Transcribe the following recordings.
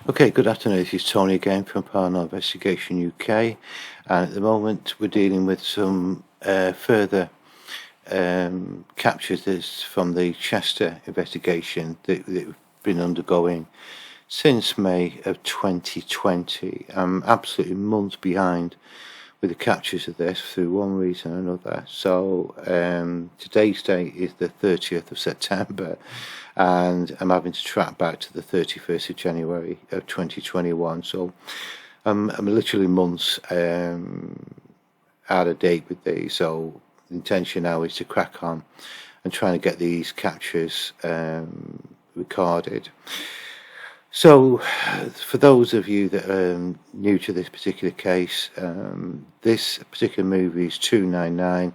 Okay, good afternoon. This is Tony again from Paranormal Investigation UK, and at the moment we're dealing with some further captures from the Chester investigation that we've been undergoing since May of 2020. I'm absolutely months behind with the captures of this through one reason or another. So today's date is the 30th of September, and I'm having to track back to the 31st of January of 2021. So I'm literally months out of date with these. So the intention now is to crack on and trying to get these captures recorded. So, for those of you that are new to this particular case, this particular movie is 299,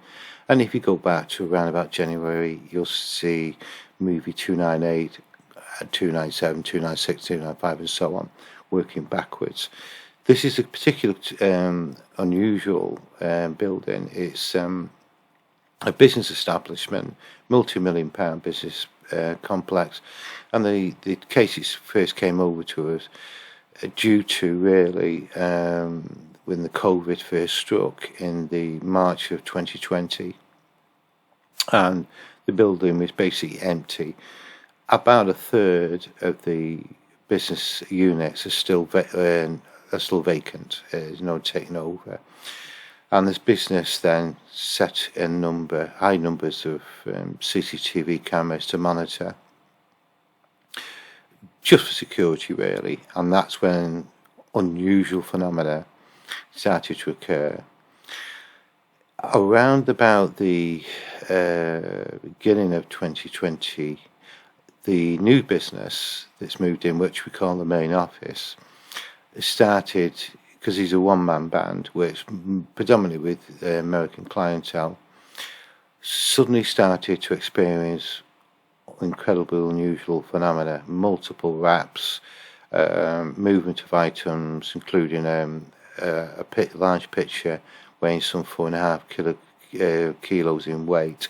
and if you go back to around about January, you'll see movie 298, 297, 296, 295, and so on, working backwards. This is a particular unusual building. It's a business establishment, multi-million pound business complex, and the cases first came over to us due to really when the COVID first struck in the March of 2020, and the building was basically empty. About a third of the business units are still vacant. There's no taking over. And this business then set high numbers of CCTV cameras to monitor, just for security really. And that's when unusual phenomena started to occur. Around about the beginning of 2020, the new business that's moved in, which we call the main office, started, because he's a one-man band, works predominantly with American clientele, suddenly started to experience incredibly unusual phenomena, multiple raps, movement of items, including a large picture weighing some 4.5 kilos in weight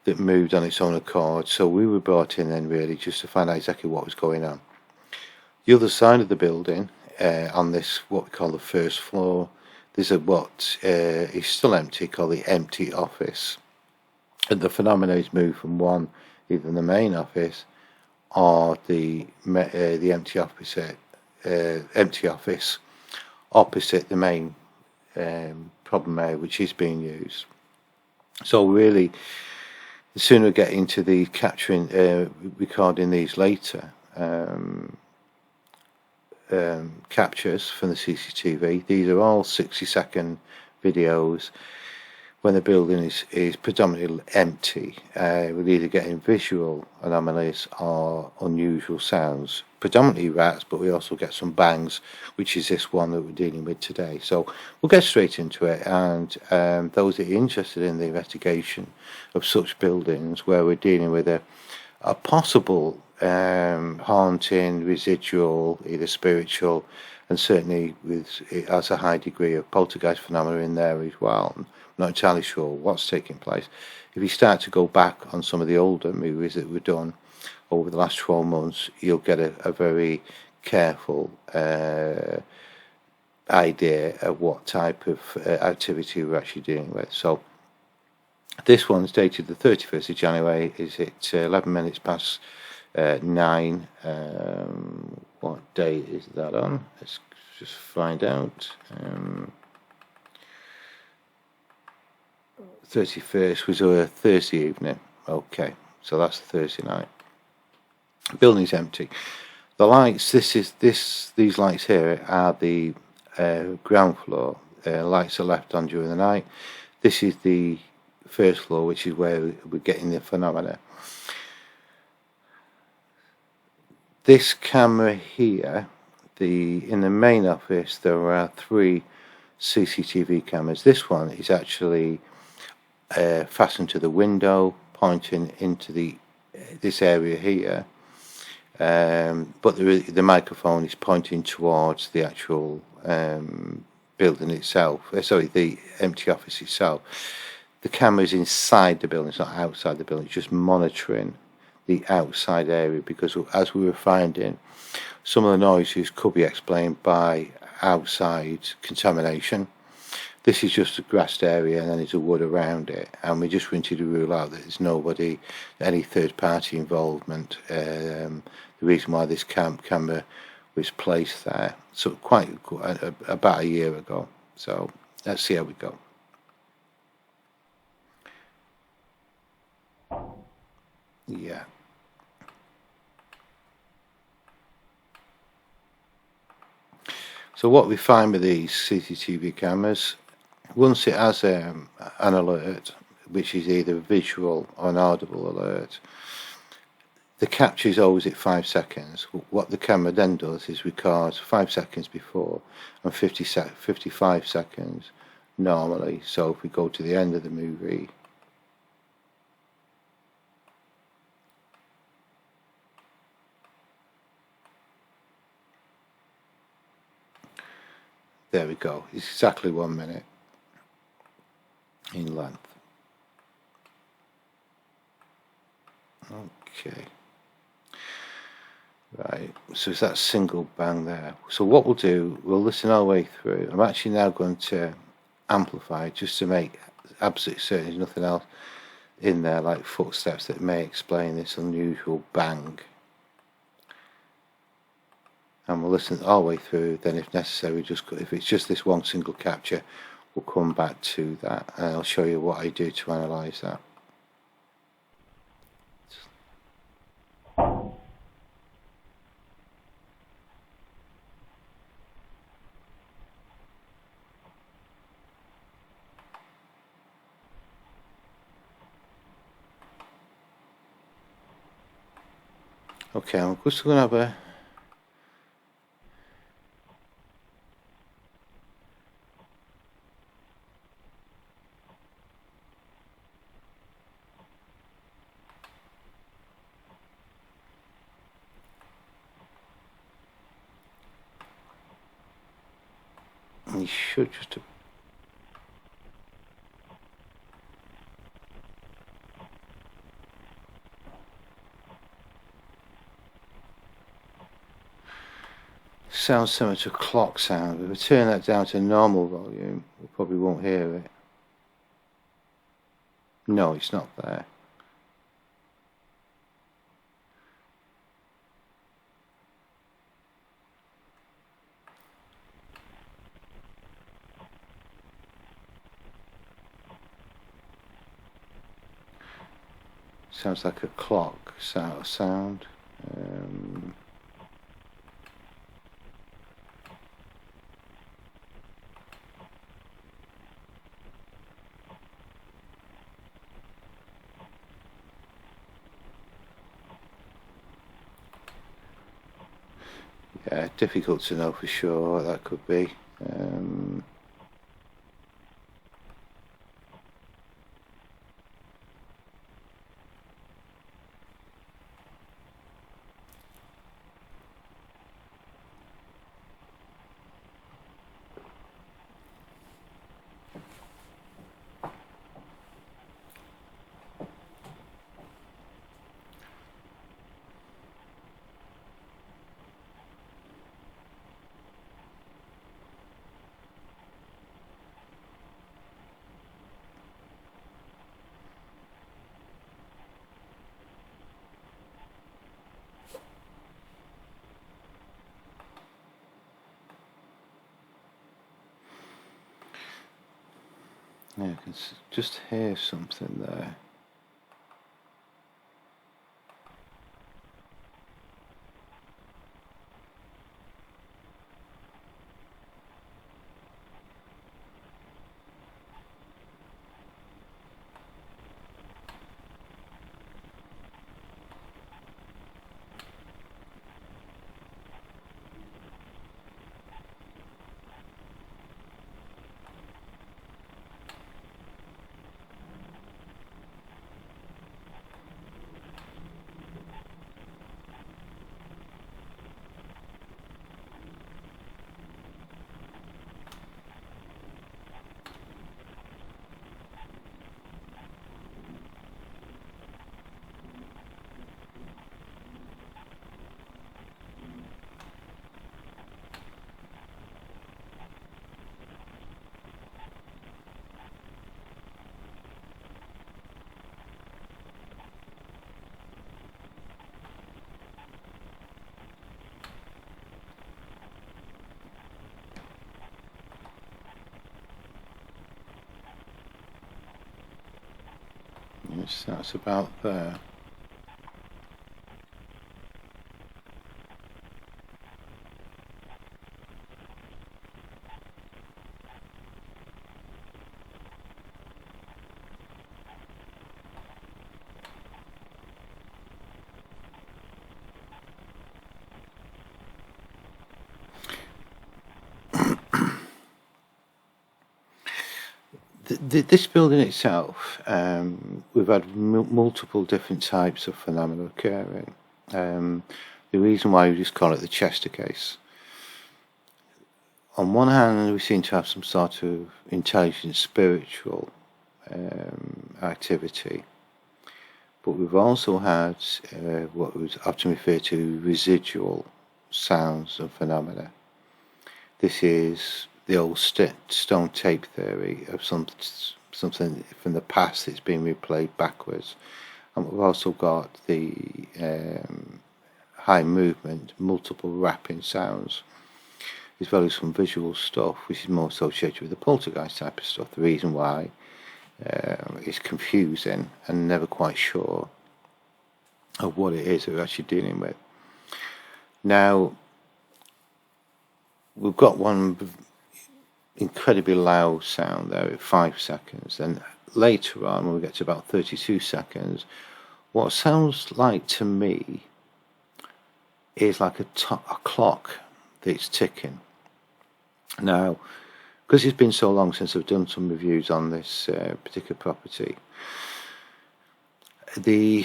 that moved on its own accord. So we were brought in then really just to find out exactly what was going on. The other side of the building, on this what we call the first floor, there's what is still empty, called the empty office, and the phenomena is moved from either the main office or the empty office opposite the main problem area, which is being used. So really, the sooner we get into the recording these later captures from the CCTV. These are all 60-second videos when the building is predominantly empty. We're either getting visual anomalies or unusual sounds, predominantly rats, but we also get some bangs, which is this one that we're dealing with today. So we'll get straight into it, and those that are interested in the investigation of such buildings where we're dealing with a possible haunting, residual, either spiritual, and certainly it has a high degree of poltergeist phenomena in there as well. I'm not entirely sure what's taking place. If you start to go back on some of the older movies that were done over the last 12 months, you'll get a very careful idea of what type of activity we're actually dealing with. So this one's dated the 31st of January. Is it 11 minutes past 9? What day is that on? Let's just find out. 31st was a Thursday evening. Okay, so that's Thursday night. Building's empty. The lights. These lights here are the ground floor. Lights are left on during the night. This is the first floor, which is where we're getting the phenomena. This camera here, in the main office, there are 3 CCTV cameras. This one is actually fastened to the window, pointing into this area here. But the microphone is pointing towards the actual building itself. The empty office itself. The camera is inside the building; it's not outside the building. It's just monitoring the outside area, because as we were finding, Some of the noises could be explained by outside contamination. This is just a grassed area and then there's a wood around it, and we just wanted to rule out that there's nobody, any third party involvement. The reason why this camera was placed there, so quite about a year ago. So let's see how we go. Yeah. So what we find with these CCTV cameras, once it has an alert, which is either visual or an audible alert, the capture is always at 5 seconds. What the camera then does is records 5 seconds before and 55 seconds normally. So if we go to the end of the movie, there we go. It's exactly 1 minute in length. Okay. Right, so it's that single bang there. So what we'll do, we'll listen all the way through. I'm actually now going to amplify just to make absolutely certain there's nothing else in there like footsteps that may explain this unusual bang. And we'll listen all the way through, then if necessary, if it's just this one single capture, we'll come back to that and I'll show you what I do to analyse that. Okay, I'm just going to have a you should just sounds similar to a clock sound. If we turn that down to normal volume, we probably won't hear it. No, it's not there. Sounds like a clock sound. Yeah, difficult to know for sure what that could be. Yeah, I can just hear something there. seconds, that's about there. This building itself, we've had multiple different types of phenomena occurring. The reason why we just call it the Chester case. On one hand, we seem to have some sort of intelligent spiritual activity, but we've also had what was often referred to residual sounds and phenomena. This is the old stone tape theory of something from the past that's been replayed backwards. And we've also got the high movement, multiple rapping sounds, as well as some visual stuff, which is more associated with the poltergeist type of stuff. The reason why it's confusing and never quite sure of what it is that we're actually dealing with. Now, we've got one incredibly loud sound there at 5 seconds, and later on when we get to about 32 seconds, what sounds like to me is like a clock that's ticking. Now, because it's been so long since I've done some reviews on this particular property, the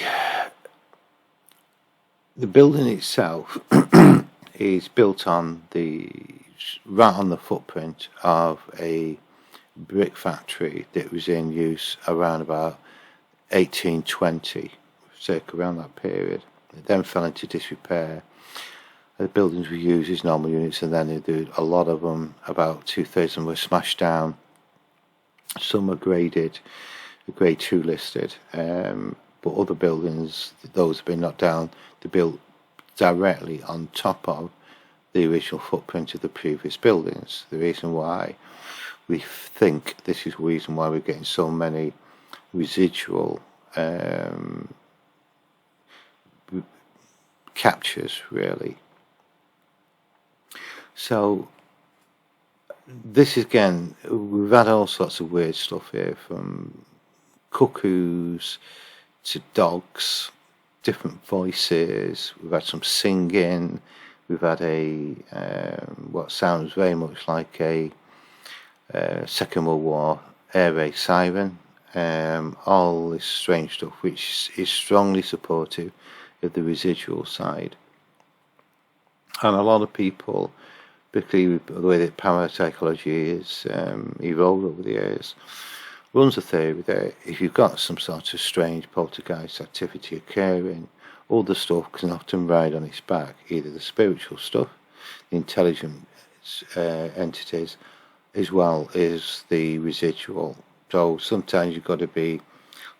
building itself is built on right on the footprint of a brick factory that was in use around about 1820, circa around that period. It then fell into disrepair. The buildings were used as normal units, and then a lot of them, about 2/3 of them, were smashed down. Some are graded, grade 2 listed, but other buildings, those have been knocked down, they're built directly on top of the original footprint of the previous buildings. The reason why we think this is the reason why we're getting so many residual captures, really. So this is, again, we've had all sorts of weird stuff here, from cuckoos to dogs, different voices. We've had some singing. We've had what sounds very much like a Second World War air raid siren. All this strange stuff, which is strongly supportive of the residual side. And a lot of people, particularly with the way that parapsychology is evolved over the years, runs a theory that if you've got some sort of strange poltergeist activity occurring, all the stuff can often ride on its back, either the spiritual stuff, the intelligent entities, as well as the residual. So sometimes you've got to be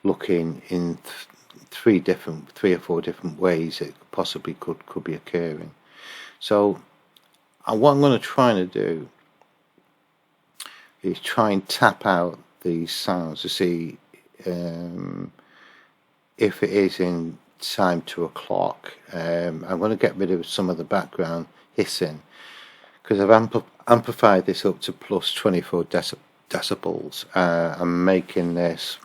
looking in three or four different ways it possibly could be occurring. So what I'm going to try to do is try and tap out these sounds to see if it is in time 2 o'clock. I'm going to get rid of some of the background hissing, because I've amplified this up to plus 24 decibels. I'm making this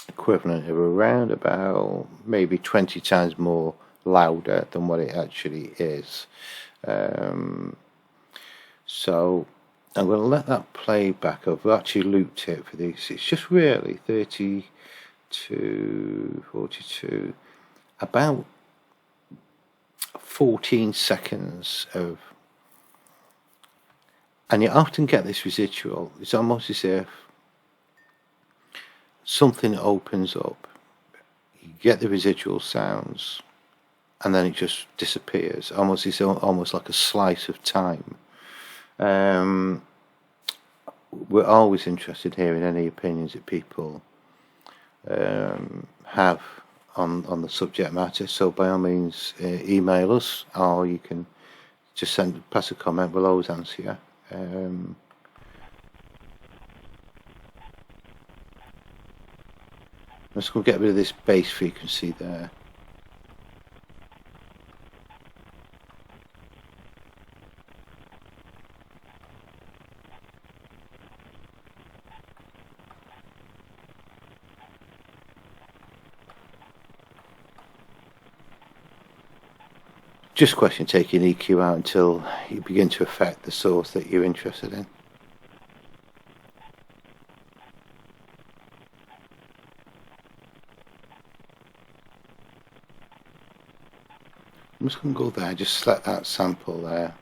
equivalent of around about maybe 20 times more louder than what it actually is. So I'm going to let that play back. I've actually looped it for these. It's just really 30 to 42, about 14 seconds of, and you often get this residual. It's almost as if something opens up, you get the residual sounds, and then it just disappears. It's almost like a slice of time. We're always interested here in any opinions that people have on the subject matter, so by all means email us, or you can just pass a comment. We'll always answer you. I'm just going to get rid of this bass frequency there. Just question taking EQ out until you begin to affect the source that you're interested in. I'm just going to go there, just select that sample there.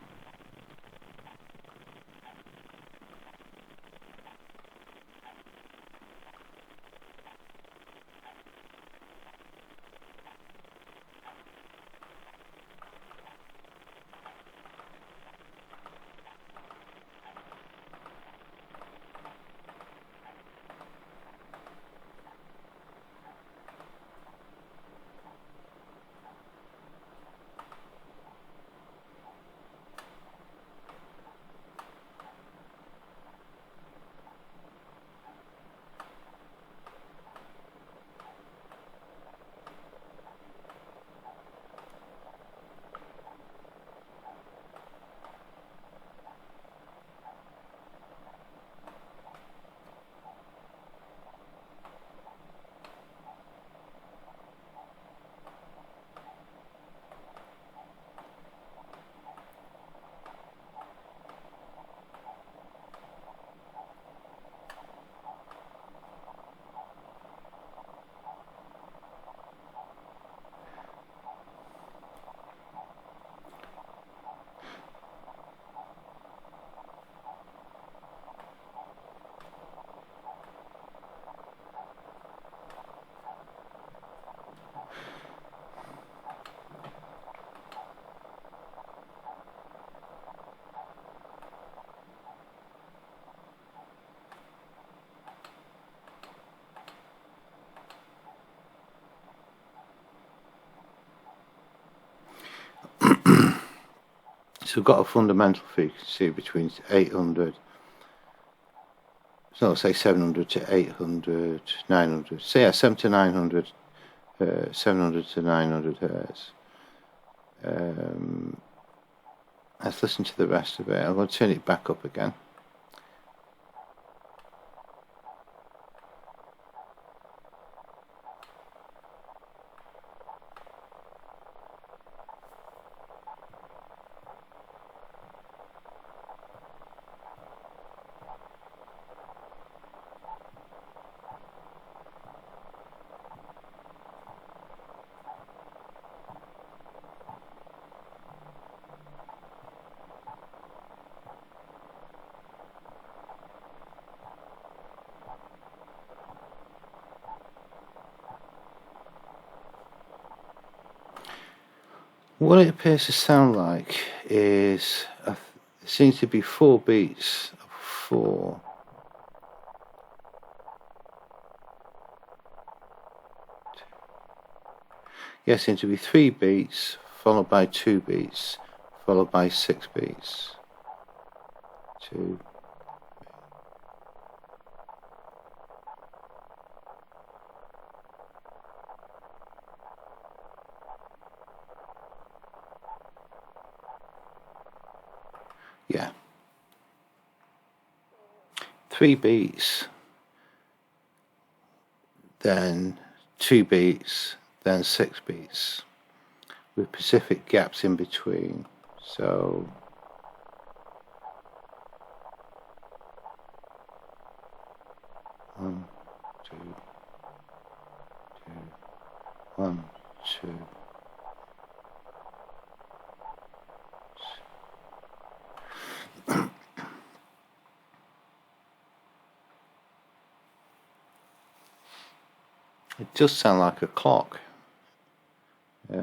So we've got a fundamental frequency between 800, so say 700 to 800, 900, so yeah, 7 to 900, 700 to 900 hertz. Let's listen to the rest of it. I'm going to turn it back up again. What it appears to sound like is there seems to be 4 beats of 4. Yes, seems to be 3 beats followed by 2 beats followed by 6 beats. 2. Yeah. 3 beats, then 2 beats, then 6 beats, with specific gaps in between. So one, two, 1, 2. It does sound like a clock. It's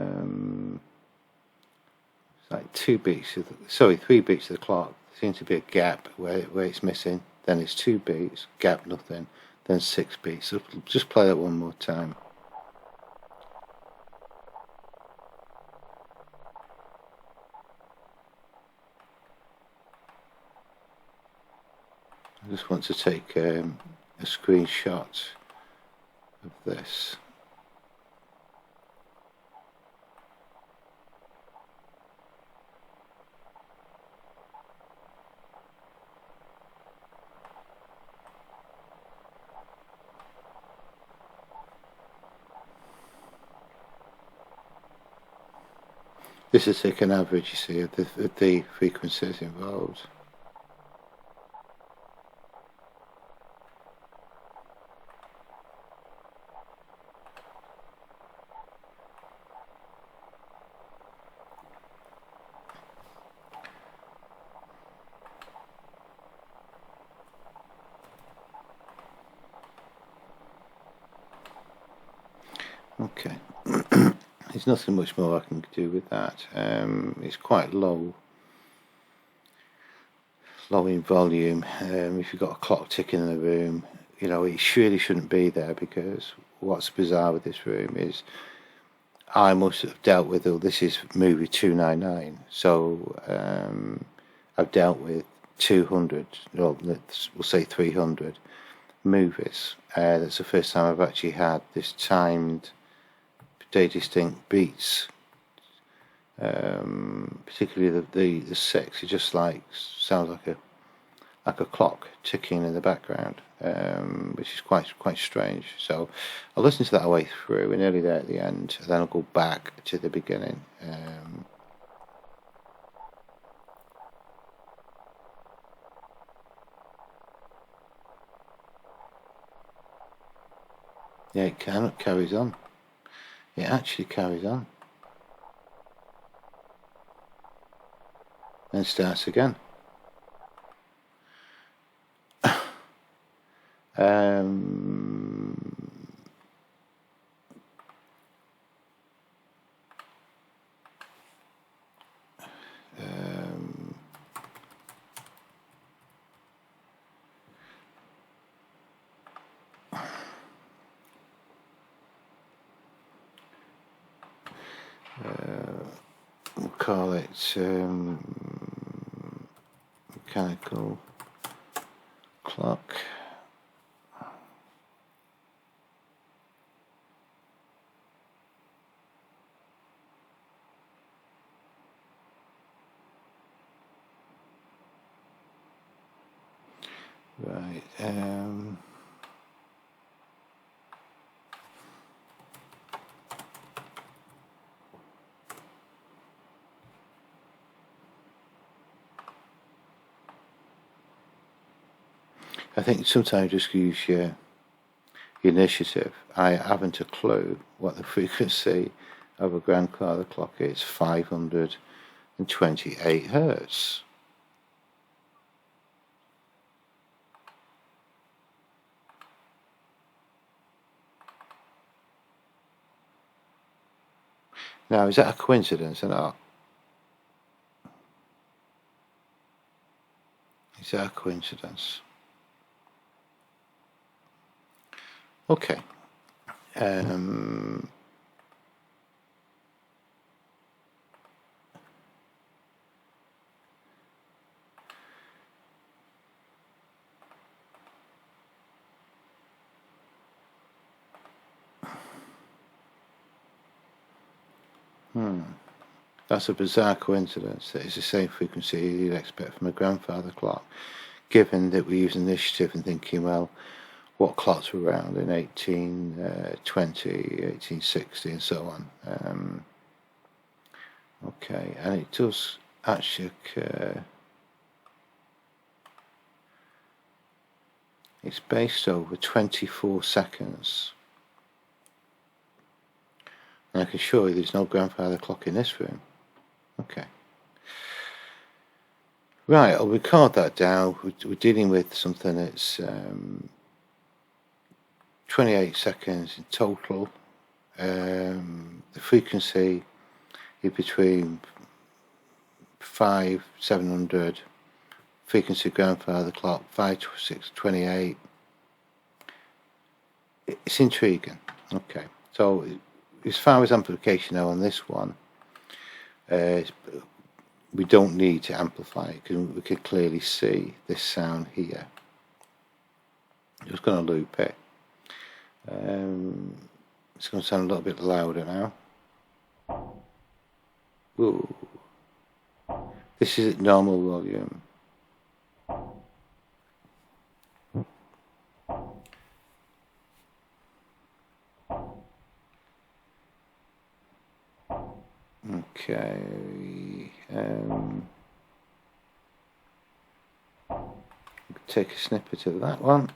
like 2 beats, 3 beats of the clock. There seems to be a gap where it's missing. Then it's 2 beats, gap, nothing. Then 6 beats. So just play that one more time. I just want to take a screenshot of this. This is like an average, you see, of the frequencies involved. Okay. There's nothing much more I can do with that. It's quite low in volume. If you've got a clock ticking in the room, you know, it surely shouldn't be there, because what's bizarre with this room is I must have dealt with, this is movie 299, so I've dealt with 200, well, we'll say 300 movies. That's the first time I've actually had this timed day distinct beats, particularly the 6. It just sounds like a clock ticking in the background, which is quite strange. So I'll listen to that all the way through, and nearly there at the end, and then I'll go back to the beginning. Yeah, it carries on. It actually carries on. And starts again. We'll call it mechanical clock. Right. I think sometimes just use your initiative. I haven't a clue what the frequency of a grandfather clock is. 528 hertz. Now, is that a coincidence or not? Is that a coincidence? Okay. That's a bizarre coincidence that it's the same frequency you'd expect from a grandfather clock, given that we use initiative and thinking, well, what clocks were around in 1820, 1860 and so on. Okay, and it does actually occur. It's based over 24 seconds. And I can assure you there's no grandfather clock in this room. Okay. Right, I'll record that down. We're dealing with something that's 28 seconds in total. The frequency is between 700. Frequency grandfather clock 5628. It's intriguing. Okay, so as far as amplification now on this one, we don't need to amplify it because we can clearly see this sound here. I'm just going to loop it. It's going to sound a little bit louder now. Ooh. This is at normal volume. Okay. Take a snippet of that one.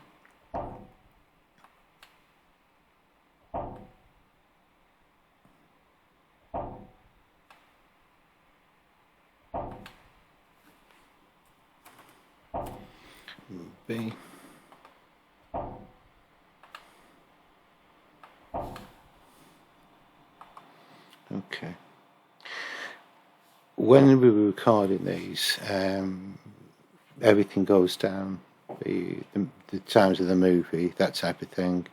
B. Okay. When we were recording these, everything goes down. The times of the movie, that type of thing.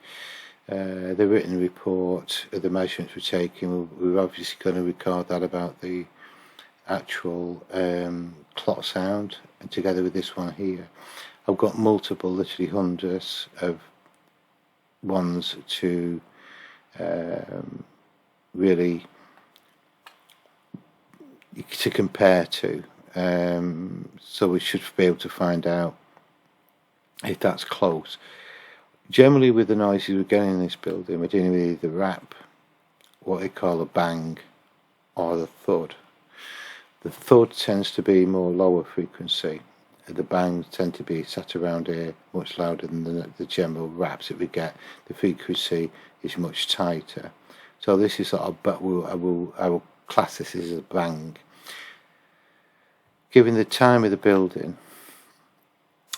The written report, the measurements we're taking. We're obviously going to record that about the actual clock sound, and together with this one here. I've got multiple, literally hundreds of ones to really to compare to, so we should be able to find out if that's close. Generally, with the noises we're getting in this building, we're dealing with either rap, what they call a bang, or the thud. The thud tends to be more lower frequency. The bangs tend to be sat around here much louder than the general raps that we get. The frequency is much tighter. So this is sort of, but I will class this as a bang. Given the time of the building,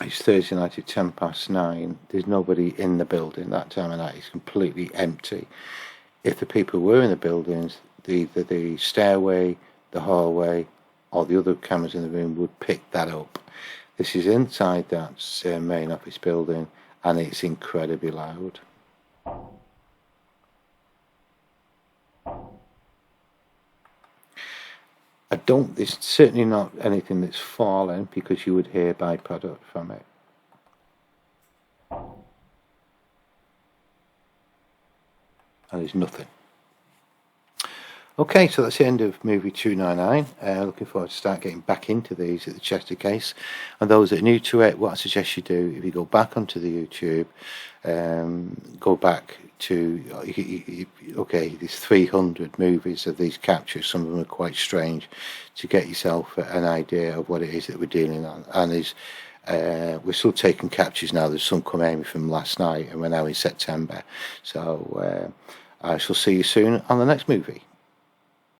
it's Thursday night at 9:10. There's nobody in the building that time of night. It's completely empty. If the people were in the buildings, either the stairway, the hallway, or the other cameras in the room would pick that up. This is inside that main office building, and it's incredibly loud. It's certainly not anything that's fallen, because you would hear byproduct from it. And there's nothing. Okay, so that's the end of movie 299. Looking forward to start getting back into these at the Chester case. And those that are new to it, what I suggest you do, if you go back onto the YouTube, go back to, okay, there's 300 movies of these captures. Some of them are quite strange, to get yourself an idea of what it is that we're dealing on. And we're still taking captures now. There's some coming from last night, and we're now in September. So I shall see you soon on the next movie.